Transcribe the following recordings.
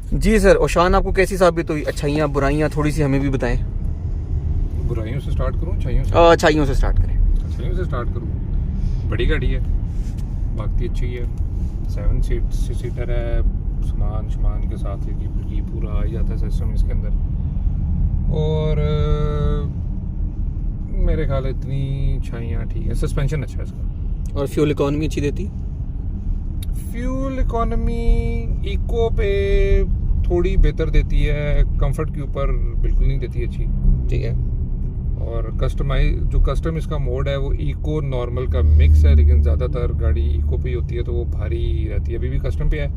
जी sir, ओशान आपको कैसी साबित हुई? अच्छाइयाँ बुराइयाँ थोड़ी सी हमें भी बताएं। बुराइयों से स्टार्ट करूँ अच्छाइयों से? अच्छाइयों से स्टार्ट करें। अच्छाइयों से स्टार्ट करूँ। बड़ी गाड़ी है, भागती अच्छी है, 7 सीटर है, सामान के साथ ये पूरा आ जाता है सिस्टम इसके अंदर। और मेरे ख्याल इतनी अच्छाइयाँ ठीक है। सस्पेंशन अच्छा है इसका। और फ्यूल इकोनॉमी अच्छी देती? फ्यूल इकोनॉमी इको पे थोड़ी बेहतर देती है, कंफर्ट के ऊपर बिल्कुल नहीं देती अच्छी। ठीक है। और कस्टम इसका मोड है वो इको नॉर्मल का मिक्स है, लेकिन ज़्यादातर गाड़ी इको पे ही होती है तो वो भारी रहती है। अभी भी कस्टम पे है,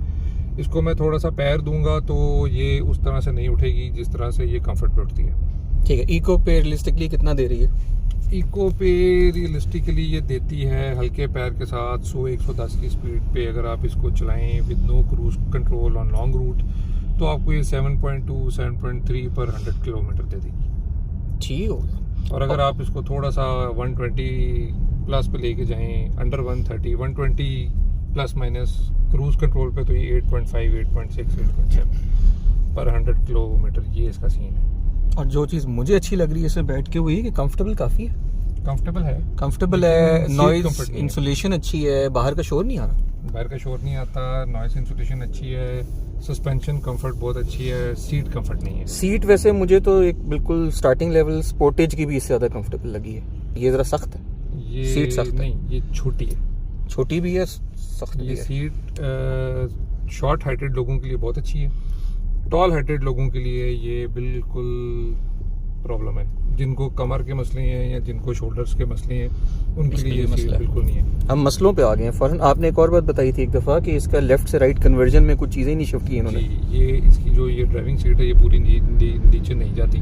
इसको मैं थोड़ा सा पैर दूंगा तो ये उस तरह से नहीं उठेगी जिस तरह से ये कंफर्ट पे उठती है। ठीक है। इको पे रियलिस्टिकली कितना दे रही है? इको पे रियलिस्टिकली ये देती है हल्के पैर के साथ 100-110 की स्पीड पे अगर आप इसको चलाएं with no cruise control on long route तो आपको ये 7.2 7.3 पर 100 किलोमीटर दे देगी। ठीक हो गया। और अगर आप इसको थोड़ा सा 120 प्लस पे लेके जाएं, under 130 120 plus minus cruise control पे तो ये 8.5 8.6 8.7 पर 100 किलोमीटर ये इसका सीन है। और जो चीज़ मुझे अच्छी लग रही है इसमें बैठ के वो ये कि कंफर्टेबल काफ़ी है। कंफर्टेबल है, नॉइज इंसुलेशन अच्छी है, बाहर का शोर नहीं आ रहा। बाहर का शोर नहीं आता, नॉइज इंसुलेशन अच्छी है, सस्पेंशन कंफर्ट बहुत अच्छी है, सीट कंफर्ट नहीं है। सीट वैसे मुझे तो एक बिल्कुल स्टार्टिंग लेवल स्पोर्टेज की भी इससे ज़्यादा कंफर्टेबल लगी है। ये ज़रा सख्त है, ये सीट सख्त नहीं है। ये छोटी है, छोटी भी है, सख्त भी ये है। सीट शॉर्ट हाइटेड लोगों के लिए बहुत अच्छी है, टॉल हाइटेड लोगों के लिए ये बिल्कुल प्रॉब्लम है। जिनको कमर के मसले हैं या जिनको शोल्डर्स के मसले हैं उनके लिए ये सीट बिल्कुल नहीं है। हम मसलों पे आ गए हैं फौरन। आपने एक और बात बताई थी एक दफ़ा कि इसका लेफ्ट से राइट कन्वर्जन में कुछ चीज़ें नहीं शिफ्ट की इन्होंने। ये इसकी जो ये ड्राइविंग सीट है ये पूरी नीचे नहीं जाती।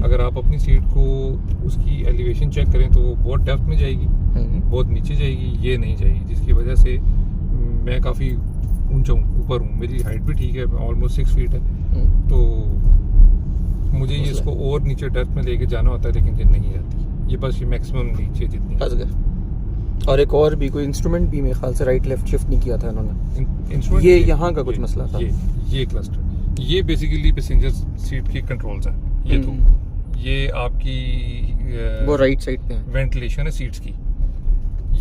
अगर आप अपनी सीट को उसकी एलिवेशन चेक करें तो वो बहुत डेप्थ में जाएगी, बहुत नीचे जाएगी, ये नहीं जाएगी, जिसकी वजह से मैं काफ़ी ऊंचा ऊपर हूँ, मेरी हाइट भी ठीक है, ऑलमोस्ट 6 फीट है, तो मुझे ये इसको और नीचे डेप्थ में लेके जाना होता है, लेकिन ये नहीं जाती, ये बस ये मैक्सिमम नीचे जितनी फंस गए। और एक और भी कोई इंस्ट्रूमेंट भी मेरे ख्याल से राइट लेफ्ट शिफ्ट नहीं किया था इन्होंने। ये यहाँ का कुछ मसला था। ये क्लस्टर, ये बेसिकली पैसेंजर सीट की कंट्रोल्स है। ये तो ये आपकी वो राइट साइड पे है, वेंटिलेशन है सीट्स की,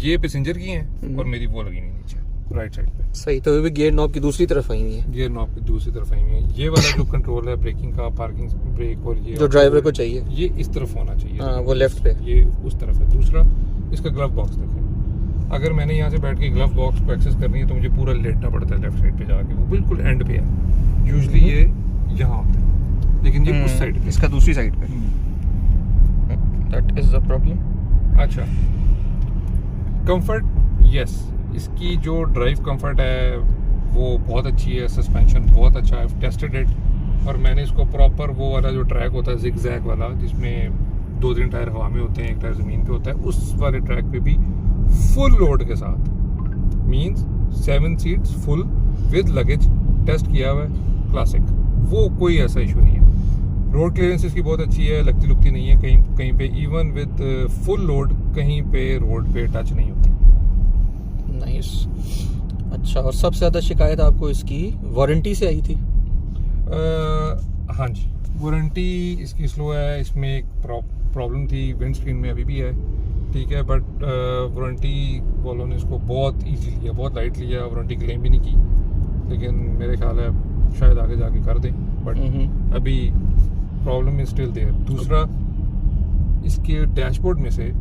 ये पैसेंजर की हैं और मेरी वो लगी नहीं नीचे राइट साइड पे। सही। तो भी गियर नॉब की दूसरी तरफ आई हुई है, गियर नॉब की दूसरी तरफ आई हुई है। ये वाला जो कंट्रोल है ब्रेकिंग का, पार्किंग ब्रेक, और ये जो ड्राइवर को चाहिए ये इस तरफ होना चाहिए। हाँ, वो लेफ्ट पे, ये उस तरफ है। दूसरा इसका ग्लव बॉक्स देखें, अगर मैंने यहाँ से बैठ के ग्लव बॉक्स को एक्सेस करनी है तो मुझे पूरा लेटना पड़ता है लेफ्ट साइड पे जाके, वो बिल्कुल एंड पे है। यूजुअली ये यहाँ होता है, लेकिन ये उस साइड पे, इसका दूसरी साइड पे। That is the problem. अच्छा, कंफर्ट, यस, इसकी जो ड्राइव कंफर्ट है वो बहुत अच्छी है, सस्पेंशन बहुत अच्छा है, टेस्टेड इट। और मैंने इसको प्रॉपर वो वाला जो ट्रैक होता है जिग-जैग वाला, जिसमें 2-3 टायर हवा में होते हैं, एक टायर ज़मीन पे होता है, उस वाले ट्रैक पे भी फुल लोड के साथ, means 7 seats full with luggage test किया हुआ है, क्लासिक, वो कोई ऐसा इशू नहीं है। रोड क्लियरेंस इसकी बहुत अच्छी है, लगती लुकती नहीं है कहीं पे, इवन विद फुल लोड कहीं पे रोड पे टच नहीं होती। नाइस। अच्छा, और सबसे ज़्यादा शिकायत आपको इसकी वारंटी से आई थी? हाँ जी, वारंटी इसकी स्लो है, इसमें एक प्रॉब्लम थी विंड स्क्रीन में, अभी भी है, ठीक है, बट वारंटी वालों ने इसको बहुत ईजी लिया, बहुत लाइट लिया, वारंटी क्लेम भी नहीं की, लेकिन मेरे ख्याल है शायद आगे जाके कर दें, बट अभी प्रॉब्लम इज स्टिल देयर। दूसरा, इसके डैशबोर्ड में से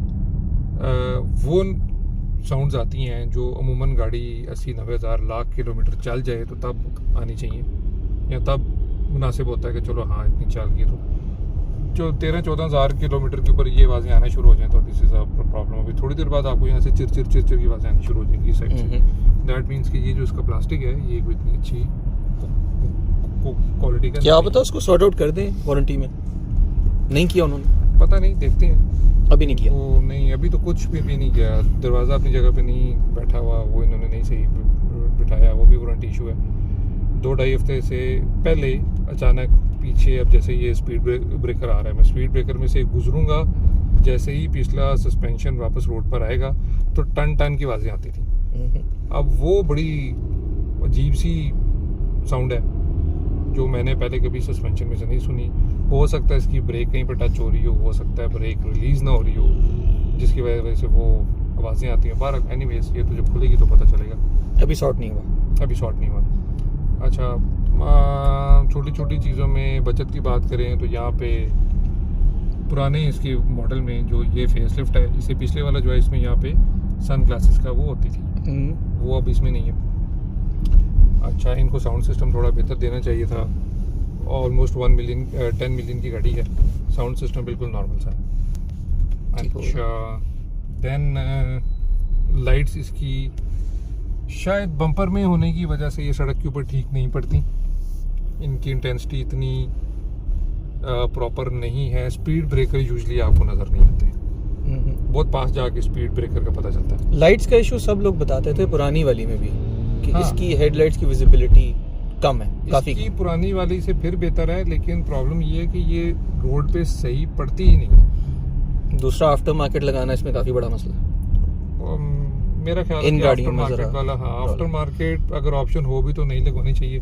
वो साउंड्स आती हैं जो अमूमन गाड़ी 80-90 हज़ार लाख किलोमीटर चल जाए तो तब आनी चाहिए, या तब मुनासिब होता है कि चलो हाँ इतनी चल गई, तो जो 13-14 हज़ार किलोमीटर के ऊपर ये आवाज़ें आना शुरू हो जाएँ तो दिस इज़ अ प्रॉब्लम। अभी थोड़ी देर बाद आपको यहाँ से चिर की आवाज़ें आनी शुरू हो जाएंगी इस साइड से। दैट मीन्स कि ये जो इसका प्लास्टिक है ये कोई इतनी अच्छी क्वालिटी का, क्या पता उसको सॉर्ट आउट कर दें वारंटी में। नहीं किया उन्होंने, पता नहीं, देखते हैं। अभी नहीं किया? वो नहीं, अभी तो कुछ भी नहीं किया, दरवाज़ा अपनी जगह पे नहीं बैठा हुआ, वो इन्होंने नहीं सही बिठाया, वो भी वारंटी इशू है। 2-2.5 हफ्ते से पहले अचानक पीछे, अब जैसे ये स्पीड ब्रेकर आ रहा है, मैं स्पीड ब्रेकर में से गुजरूंगा, जैसे ही पिछला सस्पेंशन वापस रोड पर आएगा तो टन की आवाज़ें आती थी। अब वो बड़ी अजीब सी साउंड है जो मैंने पहले कभी सस्पेंशन में से नहीं सुनी। हो सकता है इसकी ब्रेक कहीं पर टच हो रही हो सकता है ब्रेक रिलीज़ ना हो रही हो, जिसकी वजह से वो आवाज़ें आती हैं। बाहर एनीवेज ये तो जब खुलेगी तो पता चलेगा। अभी शॉर्ट नहीं हुआ। अच्छा, छोटी छोटी चीज़ों में बचत की बात करें तो यहाँ पे पुराने इसके मॉडल में जो ये फेसलिफ्ट है, इससे पिछले वाला जो है इसमें यहाँ पे सन ग्लासेस का वो होती थी, वो अब इसमें नहीं है। अच्छा, इनको साउंड सिस्टम थोड़ा बेहतर देना चाहिए था। ऑलमोस्ट 10 मिलियन की गाड़ी है, साउंड सिस्टम बिल्कुल नॉर्मल सा है। अच्छा, देन लाइट्स इसकी शायद बम्पर में होने की वजह से ये सड़क के ऊपर ठीक नहीं पड़ती, इनकी इंटेंसिटी इतनी प्रॉपर नहीं है। स्पीड ब्रेकर यूजुअली आपको नज़र नहीं आते, बहुत पास जाके स्पीड ब्रेकर का पता चलता है। लाइट्स का इशू सब लोग बताते थे पुरानी वाली में भी कि हाँ। इसकी हेडलाइट्स की विजिबिलिटी कम है काफी। इसकी पुरानी वाली से फिर बेहतर है, लेकिन प्रॉब्लम ये है कि ये रोड पे सही पड़ती ही नहीं। दूसरा आफ्टर मार्केट लगाना इसमें काफी बड़ा मसला है। मेरा ख्याल इन है गाड़ियों आफ्टर में मार्केट जरा वाला, हाँ, आफ्टर मार्केट अगर ऑप्शन हो भी तो नहीं लगवानी चाहिए,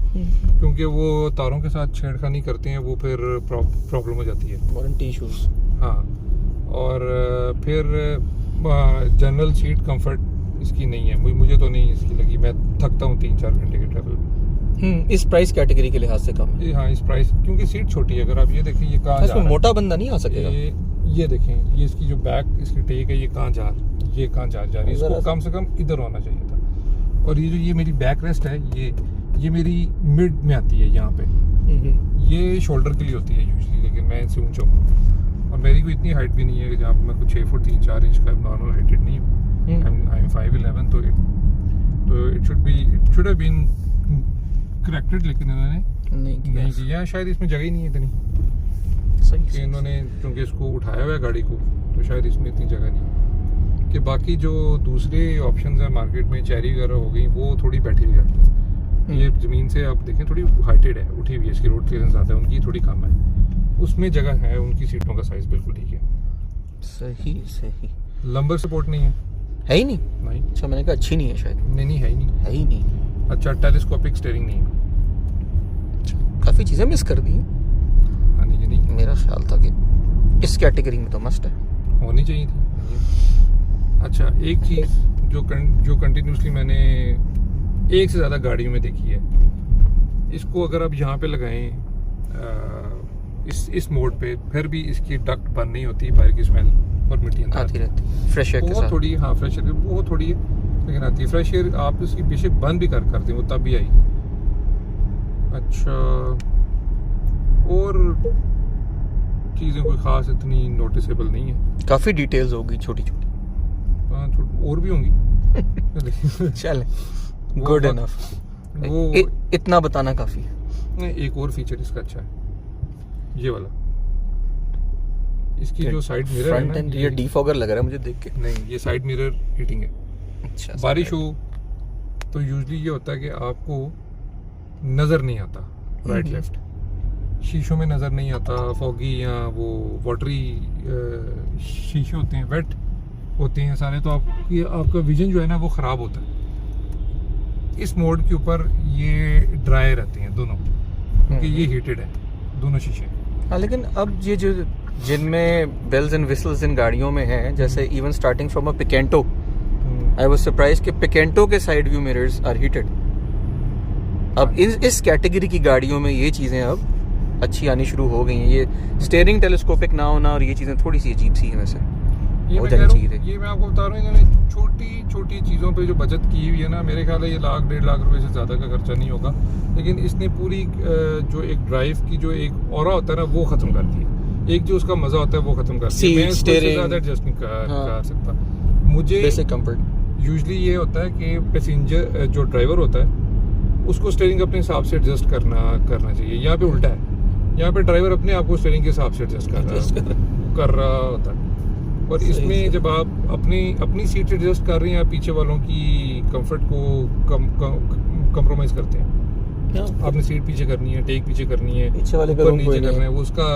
क्योंकि वो तारों के साथ छेड़खानी करते हैं, वो फिर प्रॉब्लम हो जाती है। Warranty issues. हाँ, और फिर जनरल सीट कंफर्ट इसकी नहीं है, मुझे तो नहीं इसकी लगी। मैं थकता हूँ 3-4 घंटे के ट्रैवल। इस प्राइस कैटेगरी के लिहाज से कम है। हाँ, इस प्राइस, क्योंकि सीट छोटी है। अगर आप ये देखें ये कहाँ जा रहा है, मोटा बंदा नहीं आ सकेगा। ये देखें, ये इसकी जो बैक इसकी टेक है, ये कहाँ जा रही है, इसको कम से कम इधर होना चाहिए था। और ये मेरी बैक रेस्ट है, ये मेरी मिड में आती है यहाँ पे, ये शोल्डर के लिए होती है यूजुअली, लेकिन मैं इनसे ऊंचा हूँ और मेरी कोई इतनी हाइट भी नहीं है कि जहाँ पर मैं कुछ 6 फुट 3-4 इंच का नॉर्मल हाइटेड नहीं हूँ। आई एम 5'11", तो it should have been corrected, लेकिन इन्होंने नहीं किया। शायद इसमें जगह ही नहीं है इतनी कि इन्होंने, क्योंकि इसको उठाया हुआ है गाड़ी को, तो शायद इसमें इतनी जगह नहीं है। कि बाकी जो दूसरे ऑप्शंस हैं मार्केट में, चेरी वगैरह हो गई, वो थोड़ी बैठी हुई गाड़ी है। ये ज़मीन से आप देखें थोड़ी हाइटेड है, उठी हुई है, इसकी रोड क्लियरेंस ज़्यादा है, उनकी थोड़ी कम है, उसमें जगह है, उनकी सीटों का साइज़ बिल्कुल ठीक है। सही। लंबर सपोर्ट नहीं है ही नहीं। अच्छा, मैंने कहा अच्छी नहीं है शायद। नहीं है ही नहीं। अच्छा, टेलीस्कोपिक स्टीयरिंग नहीं है। काफ़ी चीज़ें मिस कर दी हैं। नहीं, मेरा ख्याल था कि इस कैटेगरी में तो मस्ट है, होनी चाहिए थी। अच्छा, एक चीज़ जो कंटिन्यूसली मैंने एक से ज़्यादा गाड़ियों में देखी है, इसको अगर आप यहाँ पे लगाएं इस मोड पे, फिर भी इसकी डक्ट बंद नहीं होती, बाहर की स्मेल और मिट्टी आती रहती, फ्रेश एयर के साथ। थोड़ी, हाँ, फ्रेश एयर बहुत थोड़ी है, लेकिन आती है। फ्रेश एयर आप इसकी पीछे बंद भी कर दें, वो तब भी आएगी। अच्छा, और चीज़ें कोई ख़ास इतनी नोटिसेबल नहीं है। काफ़ी डिटेल्स होगी छोटी। हाँ, और भी होंगी। चले, गुड इनफ। वो इतना बताना काफ़ी है। एक और फीचर इसका अच्छा है, ये वाला, इसकी जो साइड मिरर है ना, ये डिफॉगर लग रहा है मुझे देख के। नहीं, ये साइड मिरर हीटिंग है। अच्छा, बारिश हो तो यूजुअली ये होता है कि आपको नज़र नहीं आता राइट लेफ्ट, शीशों में नज़र नहीं आता, फॉगी या वो वाटरी शीशे होते हैं, वेट होते हैं सारे, तो आपका विजन जो है ना वो ख़राब होता है। इस मोड के ऊपर ये ड्राई रहते हैं दोनों, क्योंकि ये हीटेड है दोनों शीशे। हाँ, लेकिन अब ये जो जिनमें बेल्स एंड विसल्स इन गाड़ियों में हैं, जैसे even starting from a Picanto, I was surprised कि पिकेंटो के side view mirrors are heated. अब इस कैटेगरी की गाड़ियों में ये चीज़ें अब अच्छी आनी शुरू हो गई हैं। ये स्टीयरिंग टेलीस्कोपिक ना होना और ये चीज़ें थोड़ी सी अजीब सी हैं वैसे, हो जानी चाहिए थी। ये मैं आपको बता रहा हूँ, इन्होंने छोटी चीज़ों पे जो बचत की हुई है ना, मेरे ख्याल है ये 1-1.5 लाख रुपए से ज़्यादा का खर्चा नहीं होगा, लेकिन इसने पूरी जो एक ड्राइव की जो एक ऑरा होता है ना, वो ख़त्म कर दिया। एक जो उसका मज़ा होता है वो ख़त्म कर दिया। मैं इसको ज़्यादा एडजस्ट नहीं कर सकता। मुझे बेसिक कंफर्ट यूजुअली ये होता है कि पैसेंजर जो ड्राइवर होता है उसको स्टीयरिंग अपने हिसाब से एडजस्ट करना चाहिए। यहाँ पे उल्टा है, यहाँ पे ड्राइवर अपने आप को स्टीयरिंग के हिसाब से एडजस्ट कर रहा होता है। और इसमें जब आप अपनी सीट एडजस्ट कर रहे हैं, आप पीछे वालों की कंफर्ट को कंप्रोमाइज करते हैं। आपने सीट पीछे करनी है, टेक पीछे करनी है, पीछे वाले ऊपर नीचे करना है, वो उसका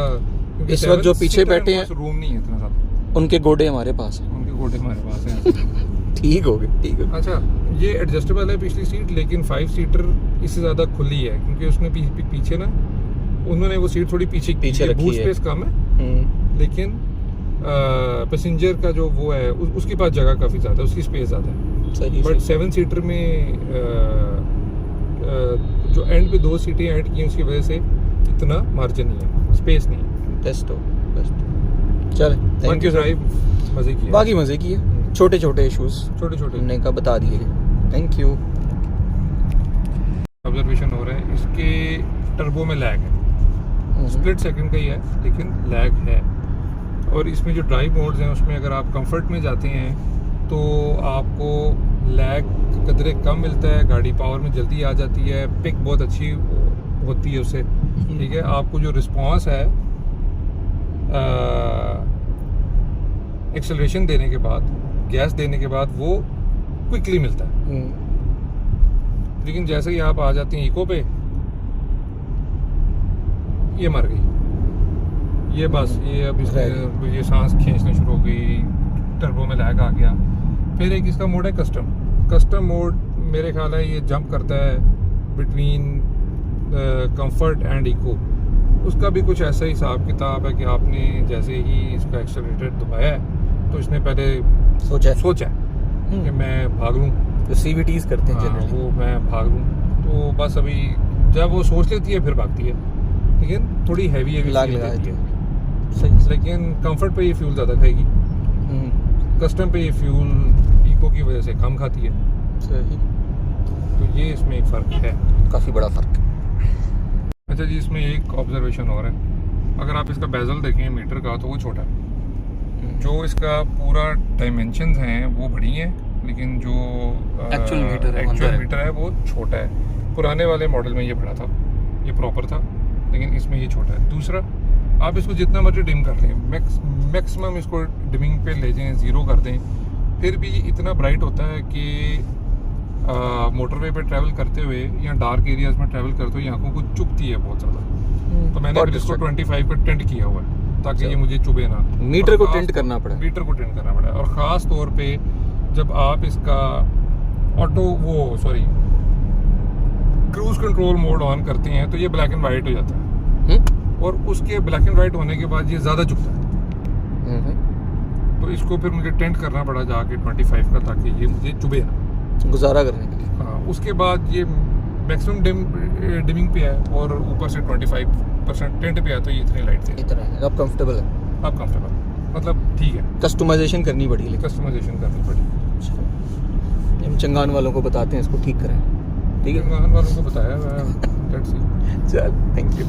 इस वक्त जो पीछे बैठे हैं रूम नहीं है इतना ज़्यादा, उनके गोडे हमारे पास हैं। उनके गोडे हमारे पास हैं। ठीक हो गए। अच्छा, ये एडजस्टेबल है पिछली सीट, लेकिन 5 सीटर इससे ज़्यादा खुली है क्योंकि उसने पीछे ना उन्होंने वो सीट थोड़ी पीछे रखी बूट है। स्पेस कम है, लेकिन पैसेंजर का जो वो है उसके पास जगह काफ़ी ज़्यादा है, उसकी स्पेस ज़्यादा है। सही बट 7 सीटर में जो एंड पे 2 सीटें ऐड की हैं उसकी वजह से इतना मार्जिन नहीं है, स्पेस नहीं है। बेस्ट हो चल थैंक यू सर। ड्राइव मज़े की है। बाकी मज़े की है, छोटे छोटे इश्यूज छोटे छोटे हमने का बता दिए। Thank you. ऑब्जर्वेशन हो रहा है इसके टर्बो में लैग है, स्प्लिट सेकंड का ही है लेकिन लैग है। और इसमें जो ड्राइव मोड्स हैं उसमें अगर आप कंफर्ट में जाते हैं तो आपको लैग कदरे कम मिलता है, गाड़ी पावर में जल्दी आ जाती है, पिक बहुत अच्छी होती है उससे, ठीक है। आपको जो रिस्पांस है एक्सेलरेशन देने के बाद, गैस देने के बाद वो क्विकली मिलता है। लेकिन जैसे ही आप आ जाते हैं इको पे, ये मर गई, ये बस ये अब इसमें ये सांस खींचना शुरू हो गई, टर्बो में लैग आ गया। फिर एक इसका मोड है कस्टम मोड, मेरे ख्याल है ये जंप करता है बिटवीन कंफर्ट एंड इको। उसका भी कुछ ऐसा हिसाब किताब है कि आपने जैसे ही इसका एक्सेलरेटर दबाया है तो इसने पहले सोचा है कि मैं भाग लूँ, तो CVTs करते हैं जनरली, वो मैं भाग लूँ। तो बस अभी जब वो सोच लेती है फिर भागती है, लेकिन थोड़ी हैवी लाग लगा देती है। सही। लेकिन कंफर्ट पे ये फ्यूल ज़्यादा खाएगी, कस्टम पे ये फ्यूल इको की वजह से कम खाती है। सही। तो ये इसमें एक फ़र्क है, काफ़ी बड़ा फ़र्क है। अच्छा जी, इसमें एक ऑब्जर्वेशन और है, अगर आप इसका बेजल देखें मीटर का तो वो छोटा है। जो इसका पूरा डायमेंशंस हैं वो बड़ी हैं, लेकिन जो एक्चुअल मीटर है वो छोटा है। पुराने वाले मॉडल में ये बड़ा था, ये प्रॉपर था, लेकिन इसमें ये छोटा है। दूसरा, आप इसको जितना मर्जी डिम कर लें, मैक्सिमम इसको डिमिंग पे ले जाएं, 0 कर दें, फिर भी इतना ब्राइट होता है कि मोटरवे पे ट्रैवल करते हुए या डार्क एरियाज में ट्रैवल करते हुए आंखों को चुभती है बहुत ज़्यादा। तो मैंने फिर इसको 25 का टेंट किया हुआ है ताकि ये मुझे चुभे ना। मीटर को टेंट करना पड़ा, और ख़ास तौर पे जब आप इसका क्रूज कंट्रोल मोड ऑन करते हैं तो ये ब्लैक एंड वाइट हो जाता है, और उसके ब्लैक एंड वाइट होने के बाद ये ज़्यादा झुकता है। तो इसको फिर मुझे टेंट करना पड़ा जाके 25 का, ताकि ये मुझे चुभे ना, गुजारा करने के लिए। हाँ, उसके बाद ये मैक्सिमम डिमिंग पे है और ऊपर से 25% टेंट पे है, तो ये इतनी लाइट थी। इतना है, अब कंफर्टेबल है, अब कंफर्टेबल, मतलब ठीक है। कस्टमाइजेशन करनी पड़ी, लेकिन कस्टमाइजेशन करनी पड़ी। हम चंगान वालों को बताते हैं इसको ठीक करें, ठीक है। चंगान वालों को बताया मैं, लेट्स सी। चल थैंक यू।